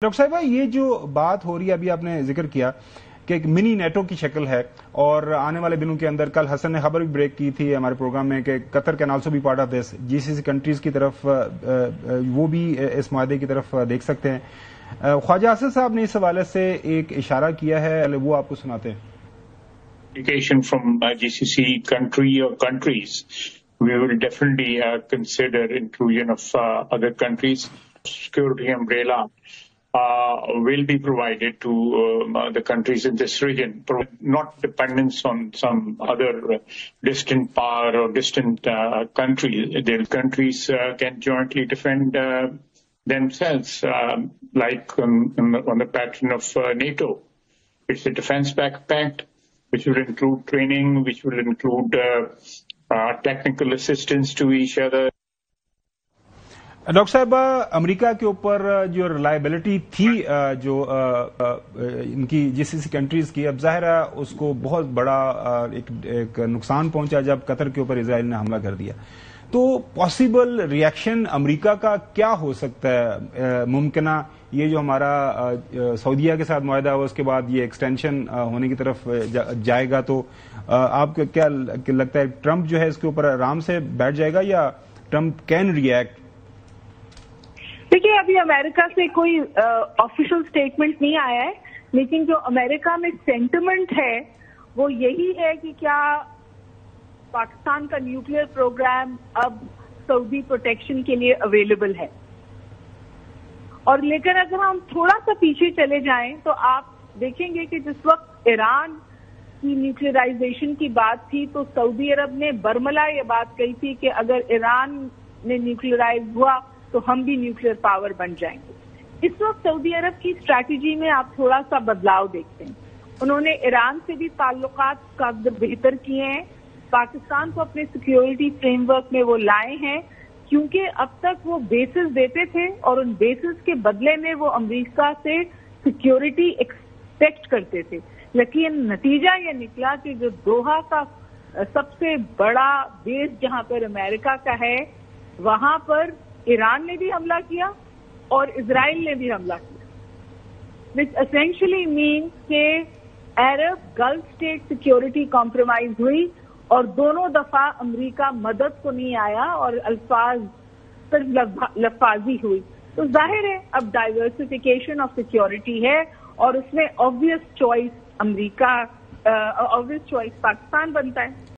Doctor صاحبہ، یہ جو بات ہو رہی ہے ابھی آپ نے ذکر کیا کہ ایک منی نیٹو کی شکل ہے، اور آنے والے دنوں کے اندر کل حسن نے خبر بھی بریک کی تھی ہمارے پروگرام میں کہ Qatar can also be part of this, G C C countries کی طرف وہ بھی اس معاہدے کی طرف دیکھ سکتے ہیں۔ خواجہ اسد صاحب نے اس حوالے سے ایک اشارہ کیا ہے، وہ آپ کو سناتے ہیں۔ From GCC country or countries, we will definitely consider inclusion of other countries. Security umbrella will be provided to the countries in this region, not dependence on some other distant power or distant country. The countries can jointly defend themselves, like on the pattern of NATO. It's a defense pact, which will include training, which will include technical assistance to each other. Doctor صاحب، امریکہ کے اوپر جو reliability تھی جو ان کی جی C C countries کی، اب ظاہر ہے اس کو بہت بڑا ایک نقصان پہنچا جب قطر کے اوپر اسرائیل نے حملہ کر دیا، تو پاسبل ریئیکشن امریکہ کا کیا ہو سکتا ہے؟ ممکنہ یہ جو ہمارا سعودیہ کے ساتھ معاہدہ ہوا اس کے بعد یہ ایکسٹینشن ہونے کی طرف جائے گا، تو آپ کو کیا لگتا ہے ٹرمپ جو ہے اس کے اوپر آرام سے بیٹھ جائے گا یا ٹرمپ کین ریئیکٹ؟ دیکھیے، ابھی امریکہ سے کوئی آفیشل اسٹیٹمنٹ نہیں آیا ہے، لیکن جو امریکہ میں سینٹیمنٹ ہے وہ یہی ہے کہ کیا پاکستان کا نیوکلیئر پروگرام اب سعودی پروٹیکشن کے لیے اویلیبل ہے۔ اور لیکن اگر ہم تھوڑا سا پیچھے چلے جائیں تو آپ دیکھیں گے کہ جس وقت ایران کی نیوکلیئرائزیشن کی بات تھی تو سعودی عرب نے برملا یہ بات کہی تھی کہ اگر ایران نے نیوکلیئرائز ہوا تو ہم بھی نیوکلیئر پاور بن جائیں گے۔ اس وقت سعودی عرب کی اسٹریٹجی میں آپ تھوڑا سا بدلاؤ دیکھتے ہیں، انہوں نے ایران سے بھی تعلقات کا بہتر کیے ہیں، پاکستان کو اپنے سیکیورٹی فریم ورک میں وہ لائے ہیں، کیونکہ اب تک وہ بیسز دیتے تھے اور ان بیسز کے بدلے میں وہ امریکہ سے سیکیورٹی ایکسپیکٹ کرتے تھے، لیکن نتیجہ یہ نکلا کہ جو دوحہ کا سب سے بڑا بیس جہاں پر امریکہ کا ہے وہاں پر ایران نے بھی حملہ کیا اور اسرائیل نے بھی حملہ کیا، وچ اسینشلی مینس کہ عرب گلف اسٹیٹ سیکیورٹی کمپرومائز ہوئی اور دونوں دفعہ امریکہ مدد کو نہیں آیا اور الفاظ صرف لفاظی ہوئی، تو ظاہر ہے اب ڈائیورسفیکیشن آف سیکیورٹی ہے اور اس میں آبویس چوائس پاکستان بنتا ہے۔